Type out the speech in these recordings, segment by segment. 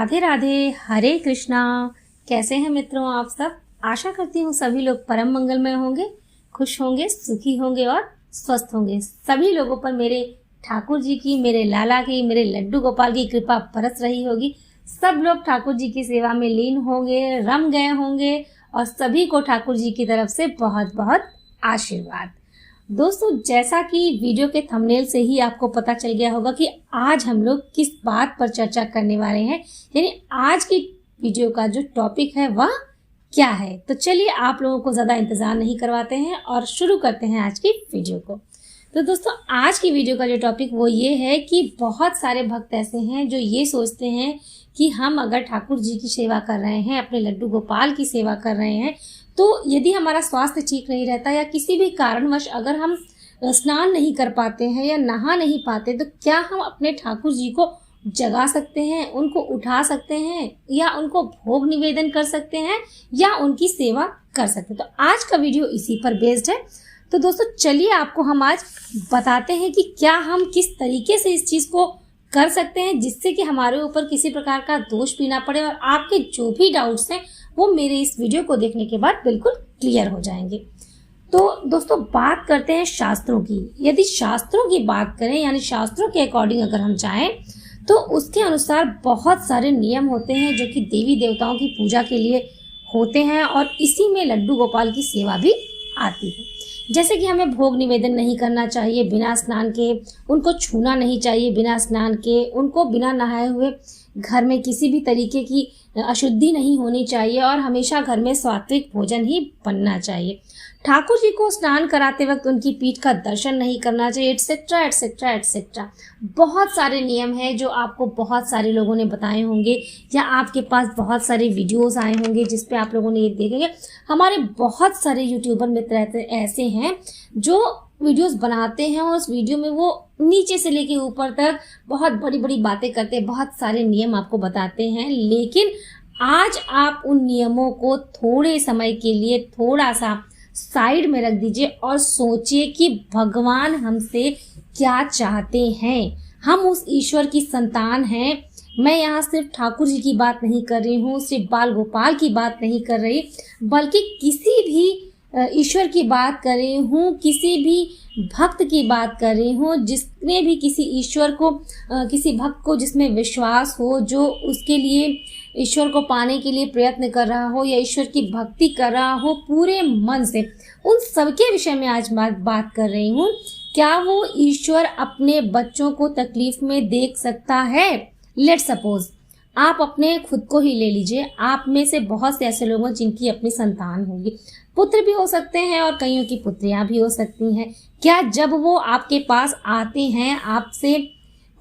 राधे राधे, हरे कृष्णा। कैसे हैं मित्रों आप सब? आशा करती हूँ सभी लोग परम मंगलमय होंगे, खुश होंगे, सुखी होंगे और स्वस्थ होंगे। सभी लोगों पर मेरे ठाकुर जी की, मेरे लाला की, मेरे लड्डू गोपाल की कृपा बरस रही होगी। सब लोग ठाकुर जी की सेवा में लीन होंगे, रम गए होंगे और सभी को ठाकुर जी की तरफ से बहुत बहुत आशीर्वाद। दोस्तों, जैसा कि वीडियो के थंबनेल से ही आपको पता चल गया होगा कि आज हम लोग किस बात पर चर्चा करने वाले हैं, यानी आज की वीडियो का जो टॉपिक है वह क्या है। तो चलिए आप लोगों को ज़्यादा इंतज़ार नहीं करवाते हैं और शुरू करते हैं आज की वीडियो को। तो दोस्तों, आज की वीडियो का जो टॉपिक वो ये है कि बहुत सारे भक्त ऐसे हैं जो ये सोचते हैं कि हम अगर ठाकुर जी की सेवा कर रहे हैं, अपने लड्डू गोपाल की सेवा कर रहे हैं, तो यदि हमारा स्वास्थ्य ठीक नहीं रहता या किसी भी कारणवश अगर हम स्नान नहीं कर पाते हैं या नहा नहीं पाते, तो क्या हम अपने ठाकुर जी को जगा सकते हैं, उनको उठा सकते हैं या उनको भोग निवेदन कर सकते हैं या उनकी सेवा कर सकते हैं। तो आज का वीडियो इसी पर बेस्ड है। तो दोस्तों, चलिए आपको हम आज बताते हैं कि क्या हम किस तरीके से इस चीज़ को कर सकते हैं जिससे कि हमारे ऊपर किसी प्रकार का दोष भी ना पड़े और आपके जो भी डाउट्स हैं वो मेरे इस वीडियो को देखने के बाद बिल्कुल क्लियर हो जाएंगे। तो दोस्तों, बात करते हैं शास्त्रों की। यदि शास्त्रों की बात करें, यानी शास्त्रों के अकॉर्डिंग अगर हम जाएं, तो उसके अनुसार बहुत सारे नियम होते हैं जो कि देवी देवताओं की पूजा के लिए होते हैं और इसी में लड्डू गोपाल की सेवा भी आती है। जैसे कि हमें भोग निवेदन नहीं करना चाहिए बिना स्नान के, उनको छूना नहीं चाहिए बिना स्नान के, उनको बिना नहाए हुए घर में किसी भी तरीके की अशुद्धि नहीं होनी चाहिए और हमेशा घर में सात्विक भोजन ही बनना चाहिए। ठाकुर जी को स्नान कराते वक्त उनकी पीठ का दर्शन नहीं करना चाहिए, एटसेट्रा एटसेट्रा एटसेट्रा। बहुत सारे नियम हैं जो आपको बहुत सारे लोगों ने बताए होंगे या आपके पास बहुत सारे वीडियोस आए होंगे जिस पे आप लोगों ने ये देखेंगे। हमारे बहुत सारे यूट्यूबर मित्र ऐसे हैं जो वीडियोस बनाते हैं और उस वीडियो में वो नीचे से लेके ऊपर तक बहुत बड़ी बड़ी बातें करते हैं, बहुत सारे नियम आपको बताते हैं। लेकिन आज आप उन नियमों को थोड़े समय के लिए थोड़ा सा साइड में रख दीजिए और सोचिए कि भगवान हमसे क्या चाहते हैं। हम उस ईश्वर की संतान हैं। मैं यहाँ सिर्फ ठाकुर जी की बात नहीं कर रही हूँ, सिर्फ बाल गोपाल की बात नहीं कर रही, बल्कि किसी भी ईश्वर की बात कर रही हूँ, किसी भी भक्त की बात कर रही हूँ, जिसने भी किसी ईश्वर को, किसी भक्त को जिसमें विश्वास हो, जो उसके लिए ईश्वर को पाने के लिए प्रयत्न कर रहा हो या ईश्वर की भक्ति कर रहा हो पूरे मन से, उन सबके विषय में आज बात कर रही हूँ। क्या वो ईश्वर अपने बच्चों को तकलीफ में देख सकता है? लेट सपोज आप अपने खुद को ही ले लीजिए। आप में से बहुत से ऐसे लोग हैं जिनकी अपनी संतान होगी, पुत्र भी हो सकते हैं और कईयों की पुत्रियां भी हो सकती हैं। क्या जब वो आपके पास आते हैं, आपसे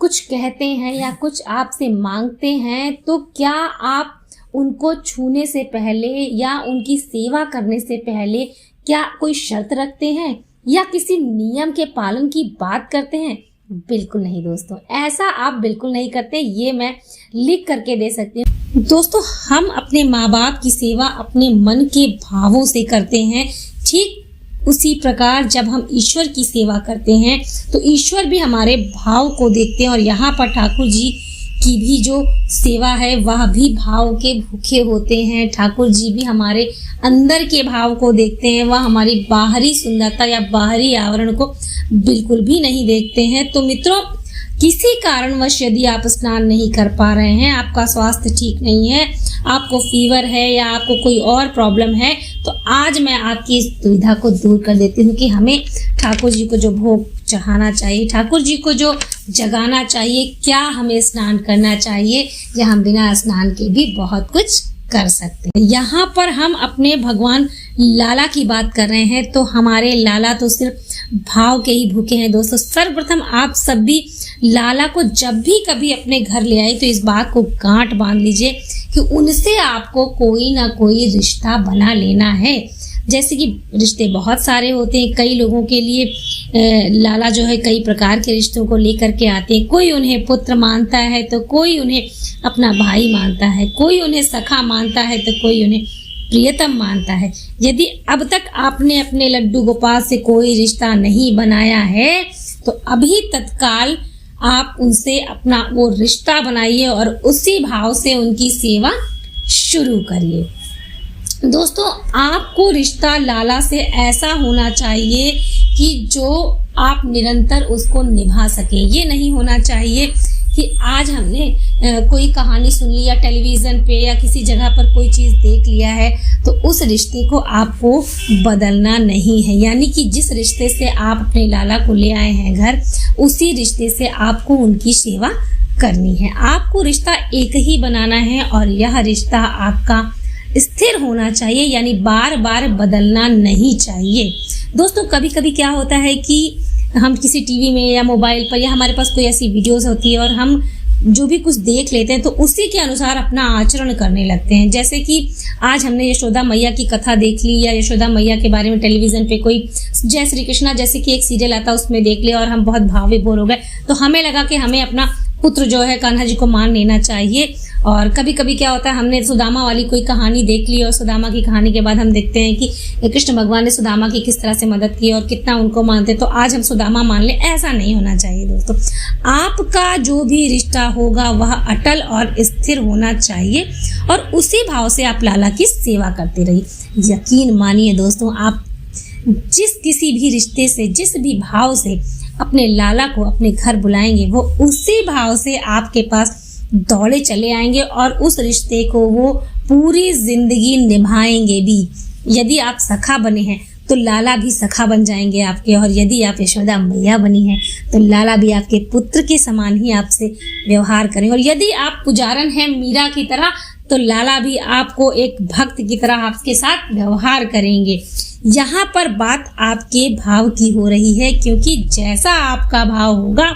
कुछ कहते हैं या कुछ आपसे मांगते हैं, तो क्या आप उनको छूने से पहले या उनकी सेवा करने से पहले क्या कोई शर्त रखते हैं या किसी नियम के पालन की बात करते हैं? बिल्कुल नहीं दोस्तों, ऐसा आप बिल्कुल नहीं करते। ये मैं लिख करके दे सकती हूँ। दोस्तों, हम अपने माँ बाप की सेवा अपने मन के भावों से करते हैं। ठीक उसी प्रकार जब हम ईश्वर की सेवा करते हैं तो ईश्वर भी हमारे भाव को देखते हैं और यहाँ पर ठाकुर जी की भी जो सेवा है वह भी भाव के भूखे होते हैं। ठाकुर जी भी हमारे अंदर के भाव को देखते हैं, वह हमारी बाहरी सुंदरता या बाहरी आवरण को बिल्कुल भी नहीं देखते हैं। तो मित्रों, किसी कारणवश यदि आप स्नान नहीं कर पा रहे हैं, आपका स्वास्थ्य ठीक नहीं है, आपको फीवर है या आपको कोई और प्रॉब्लम है, तो आज मैं आपकी इस दुविधा को दूर कर देती हूँ कि हमें ठाकुर जी को जो भोग चढ़ाना चाहिए, ठाकुर जी को जो जगाना चाहिए, क्या हमें स्नान करना चाहिए या हम बिना स्नान के भी बहुत कुछ कर सकते हैं। यहाँ पर हम अपने भगवान लाला की बात कर रहे हैं, तो हमारे लाला तो सिर्फ भाव के ही भूखे हैं। दोस्तों, सर्वप्रथम आप सब भी लाला को जब भी कभी अपने घर ले आए तो इस बात को गांठ बांध लीजिए कि उनसे आपको कोई ना कोई रिश्ता बना लेना है। जैसे कि रिश्ते बहुत सारे होते हैं, कई लोगों के लिए लाला जो है कई प्रकार के रिश्तों को लेकर के आते हैं। कोई उन्हें पुत्र मानता है तो कोई उन्हें अपना भाई मानता है, कोई उन्हें सखा मानता है तो कोई उन्हें प्रियतम मानता है। यदि अब तक आपने अपने लड्डू गोपाल से कोई रिश्ता नहीं बनाया है तो अभी तत्काल आप उनसे अपना वो रिश्ता बनाइए और उसी भाव से उनकी सेवा शुरू करिए। दोस्तों, आपको रिश्ता लाला से ऐसा होना चाहिए कि जो आप निरंतर उसको निभा सकें। ये नहीं होना चाहिए कि आज हमने कोई कहानी सुन ली या टेलीविज़न पे या किसी जगह पर कोई चीज़ देख लिया है तो उस रिश्ते को आपको बदलना नहीं है। यानी कि जिस रिश्ते से आप अपने लाला को ले आए हैं घर, उसी रिश्ते से आपको उनकी सेवा करनी है। आपको रिश्ता एक ही बनाना है और यह रिश्ता आपका स्थिर होना चाहिए, यानी बार बार बदलना नहीं चाहिए। दोस्तों, कभी कभी क्या होता है कि हम किसी टीवी में या मोबाइल पर या हमारे पास कोई ऐसी वीडियोस होती है और हम जो भी कुछ देख लेते हैं तो उसी के अनुसार अपना आचरण करने लगते हैं। जैसे कि आज हमने यशोदा मैया की कथा देख ली या यशोदा मैया के बारे में टेलीविज़न पे कोई जय श्री कृष्णा जैसे कि एक सीरियल आता उसमें देख लिया और हम बहुत भाव विभोर हो गए, तो हमें लगा कि हमें अपना पुत्र जो है कान्हा जी को मान लेना चाहिए। और कभी कभी क्या होता है, हमने सुदामा वाली कोई कहानी देख ली और सुदामा की कहानी के बाद हम देखते हैं कि कृष्ण भगवान ने सुदामा की किस तरह से मदद की और कितना उनको मानते, तो आज हम सुदामा मान लें, ऐसा नहीं होना चाहिए। दोस्तों, आपका जो भी रिश्ता होगा वह अटल और स्थिर होना चाहिए और उसी भाव से आप लाला की सेवा करते रहिए। यकीन मानिए दोस्तों, आप जिस किसी भी रिश्ते से, जिस भी भाव से अपने लाला को अपने घर बुलाएंगे, वो उसी भाव से आपके पास दौड़े चले आएंगे और उस रिश्ते को वो पूरी जिंदगी निभाएंगे भी। यदि आप सखा बने हैं तो लाला भी सखा बन जाएंगे आपके, और यदि आप यशोदा मैया बनी हैं तो लाला भी आपके पुत्र के समान ही आपसे व्यवहार करेंगे। और यदि आप पुजारन हैं मीरा की तरह तो लाला भी आपको एक भक्त की तरह आपके साथ व्यवहार करेंगे। यहाँ पर बात आपके भाव की हो रही है, क्योंकि जैसा आपका भाव होगा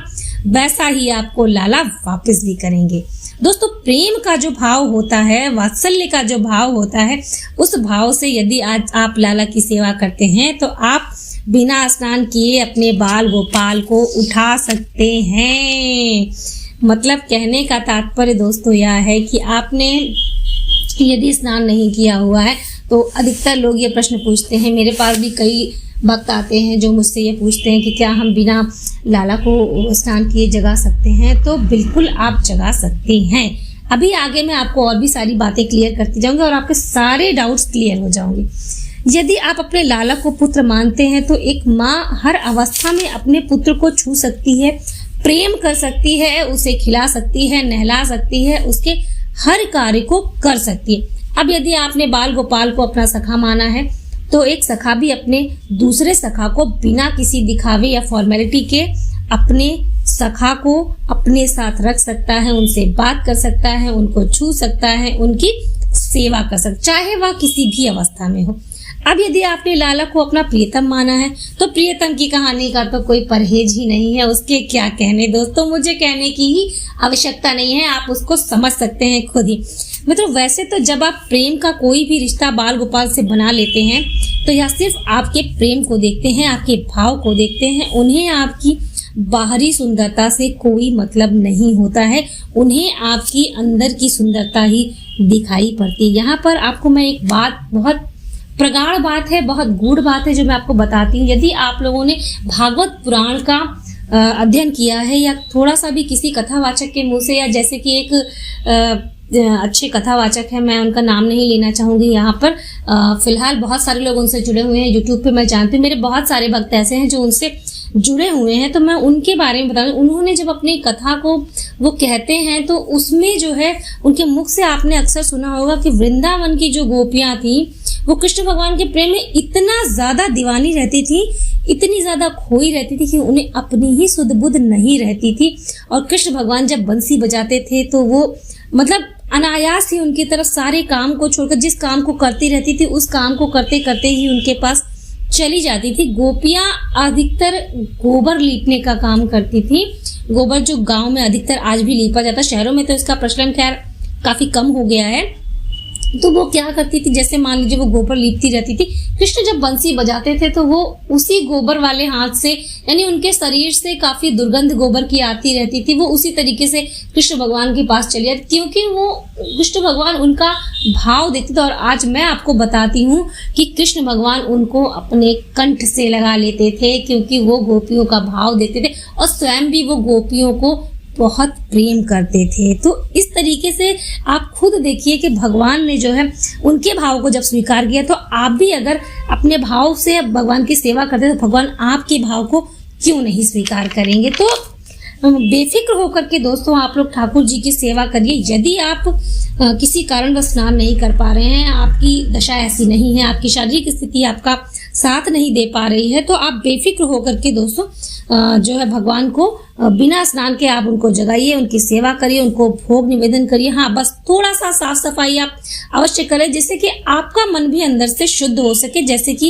वैसा ही आपको लाला वापस भी करेंगे। दोस्तों, प्रेम का जो भाव होता है, वात्सल्य का जो भाव होता है, उस भाव से यदि आज आप लाला की सेवा करते हैं तो आप बिना स्नान किए अपने बाल गोपाल को उठा सकते हैं। मतलब कहने का तात्पर्य दोस्तों यह है कि आपने यदि स्नान नहीं किया हुआ है तो अधिकतर लोग ये प्रश्न पूछते हैं, मेरे पास भी कई भक्त आते हैं जो मुझसे ये पूछते हैं कि क्या हम बिना लाला को स्नान किए जगा सकते हैं। तो बिल्कुल आप जगा सकते हैं। अभी आगे मैं आपको और भी सारी बातें क्लियर करती जाऊंगी और आपके सारे डाउट्स क्लियर हो जाओगे। यदि आप अपने लाला को पुत्र मानते हैं तो एक माँ हर अवस्था में अपने पुत्र को छू सकती है, प्रेम कर सकती है, उसे खिला सकती है, नहला सकती है, उसके हर कार्य को कर सकती है। अब यदि आपने बाल गोपाल को अपना सखा माना है तो एक सखा भी अपने दूसरे सखा को बिना किसी दिखावे या फॉर्मेलिटी के अपने सखा को अपने साथ रख सकता है, उनसे बात कर सकता है, उनको छू सकता है, उनकी सेवा कर सकता है, चाहे वह किसी भी अवस्था में हो। अब यदि आपने लाला को अपना प्रियतम माना है तो प्रियतम की कहानी का तो कोई परहेज ही नहीं है, उसके क्या कहने। दोस्तों, मुझे कहने की ही आवश्यकता नहीं है, आप उसको समझ सकते हैं खुद ही। मतलब वैसे तो जब आप प्रेम का कोई भी रिश्ता बाल गोपाल से बना लेते हैं तो यह सिर्फ आपके प्रेम को देखते हैं, आपके भाव को देखते हैं। उन्हें आपकी बाहरी सुंदरता से कोई मतलब नहीं होता है, उन्हें आपकी अंदर की सुंदरता ही दिखाई पड़ती है। यहाँ पर आपको मैं एक बात, बहुत प्रगाढ़ बात है, बहुत गूढ़ बात है जो मैं आपको बताती हूँ। यदि आप लोगों ने भागवत पुराण का अध्ययन किया है या थोड़ा सा भी किसी कथावाचक के मुंह से, या जैसे कि एक अच्छे कथावाचक है, मैं उनका नाम नहीं लेना चाहूंगी यहाँ पर, फिलहाल बहुत सारे लोग उनसे जुड़े हुए हैं यूट्यूब पे, मैं जानती हूँ, मेरे बहुत सारे भक्त ऐसे हैं जो उनसे जुड़े हुए हैं, तो मैं उनके बारे में बता दूं। उन्होंने जब अपनी कथा को वो कहते हैं तो उसमें जो है उनके मुख से आपने अक्सर सुना होगा कि वृंदावन की जो गोपियां थी वो कृष्ण भगवान के प्रेम में इतना ज्यादा दीवानी रहती थी, इतनी ज्यादा खोई रहती थी कि उन्हें अपनी ही सुध बुध नहीं रहती थी। और कृष्ण भगवान जब बंसी बजाते थे तो वो मतलब अनायास ही उनकी तरफ सारे काम को छोड़कर जिस काम को करती रहती थी उस काम को करते करते ही उनके पास चली जाती थी। गोपियां अधिकतर गोबर लीपने का काम करती थी। गोबर जो गांव में अधिकतर आज भी लीपा जाता है, शहरों में तो इसका प्रचलन खैर काफी कम हो गया है, तो वो क्या करती थी, जैसे मान लीजिए वो गोबर लीपती रहती थी, कृष्ण जब बंसी बजाते थे तो वो उसी गोबर वाले हाथ से, यानी उनके शरीर से काफी दुर्गंध गोबर की आती रहती थी, वो उसी तरीके से कृष्ण भगवान के पास चली जाती, क्योंकि वो कृष्ण भगवान उनका भाव देखते थे। और आज मैं आपको बताती हूँ कि कृष्ण भगवान उनको अपने कंठ से लगा लेते थे, क्योंकि वो गोपियों का भाव देखते थे और स्वयं भी वो गोपियों को बहुत प्रेम करते थे। तो इस तरीके से आप खुद देखिए कि भगवान ने जो है उनके भाव को जब स्वीकार किया, तो आप भी अगर अपने भाव से भगवान की सेवा करते हैं तो भगवान आपके भाव को क्यों नहीं स्वीकार करेंगे। तो बेफिक्र होकर के दोस्तों आप लोग ठाकुर जी की सेवा करिए। यदि आप किसी कारणवश स्नान नहीं कर पा रहे हैं, आपकी दशा ऐसी नहीं है, आपकी शारीरिक स्थिति आपका साथ नहीं दे पा रही है, तो आप बेफिक्र होकर के दोस्तों जो है भगवान को बिना स्नान के आप उनको जगाइए, उनकी सेवा करिए, उनको भोग निवेदन करिए। हाँ, बस थोड़ा सा साफ सफाई आप अवश्य करें, जिससे कि आपका मन भी अंदर से शुद्ध हो सके। जैसे कि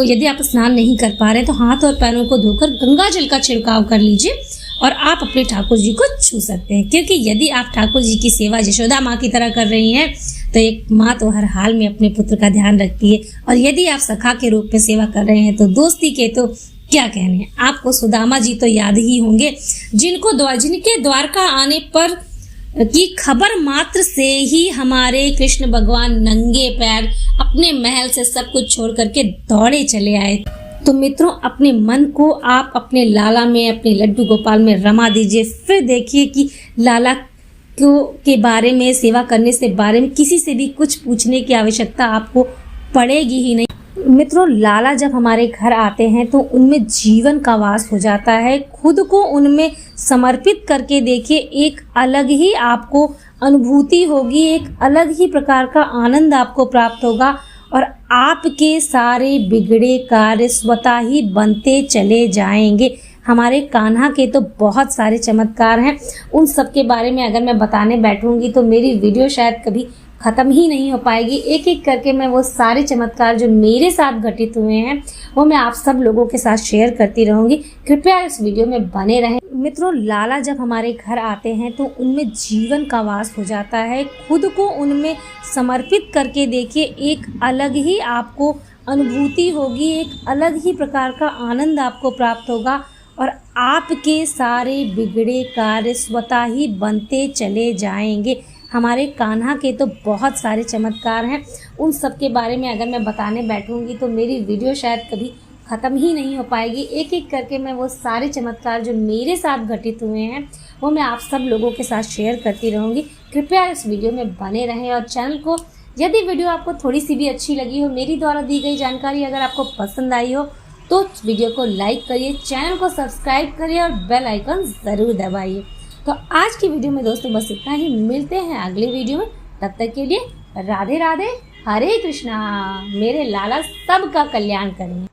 यदि आप स्नान नहीं कर पा रहे तो हाथ और पैरों को धोकर गंगा जल का छिड़काव कर लीजिए और आप अपने ठाकुर जी को छू सकते हैं। क्योंकि यदि आप ठाकुर जी की सेवा यशोदा माँ की तरह कर रही हैं तो एक माँ तो हर हाल में अपने पुत्र का ध्यान रखती है, और यदि आप सखा के रूप में सेवा कर रहे हैं तो दोस्ती के तो क्या कहने हैं। आपको सुदामा जी तो याद ही होंगे, जिनके द्वारका आने पर की खबर मात्र से ही हमारे कृष्ण भगवान नंगे पैर अपने महल से सब कुछ छोड़ करके दौड़े चले आए। तो मित्रों, अपने मन को आप अपने लाला में, अपने लड्डू गोपाल में रमा दीजिए। फिर देखिए कि लाला के बारे में, सेवा करने से बारे में किसी से भी कुछ पूछने की आवश्यकता आपको पड़ेगी ही नहीं। मित्रों, लाला जब हमारे घर आते हैं तो उनमें जीवन का वास हो जाता है। खुद को उनमें समर्पित करके देखिए, एक अलग ही आपको अनुभूति होगी, एक अलग ही प्रकार का आनंद आपको प्राप्त होगा और आपके सारे बिगड़े कार्य स्वतः ही बनते चले जाएंगे। हमारे कान्हा के तो बहुत सारे चमत्कार हैं, उन सब के बारे में अगर मैं बताने बैठूंगी तो मेरी वीडियो शायद कभी ख़त्म ही नहीं हो पाएगी। एक एक करके मैं वो सारे चमत्कार जो मेरे साथ घटित हुए हैं वो मैं आप सब लोगों के साथ शेयर करती रहूंगी। कृपया इस वीडियो में बने रहें। मित्रों, लाला जब हमारे घर आते हैं तो उनमें जीवन का वास हो जाता है। खुद को उनमें समर्पित करके देखिए, एक अलग ही आपको अनुभूति होगी, एक अलग ही प्रकार का आनंद आपको प्राप्त होगा और आपके सारे बिगड़े कार्य स्वतः ही बनते चले जाएंगे। हमारे कान्हा के तो बहुत सारे चमत्कार हैं, उन सब के बारे में अगर मैं बताने बैठूंगी तो मेरी वीडियो शायद कभी ख़त्म ही नहीं हो पाएगी। एक एक करके मैं वो सारे चमत्कार जो मेरे साथ घटित हुए हैं वो मैं आप सब लोगों के साथ शेयर करती रहूँगी। कृपया इस वीडियो में बने रहें और चैनल को, यदि वीडियो आपको थोड़ी सी भी अच्छी लगी हो, मेरी द्वारा दी गई जानकारी अगर आपको पसंद आई हो तो वीडियो को लाइक करिए, चैनल को सब्सक्राइब करिए और बेल आइकन ज़रूर दबाइए। तो आज की वीडियो में दोस्तों बस इतना ही। मिलते हैं अगले वीडियो में, तब तक के लिए राधे राधे, हरे कृष्णा। मेरे लाला सबका कल्याण करें।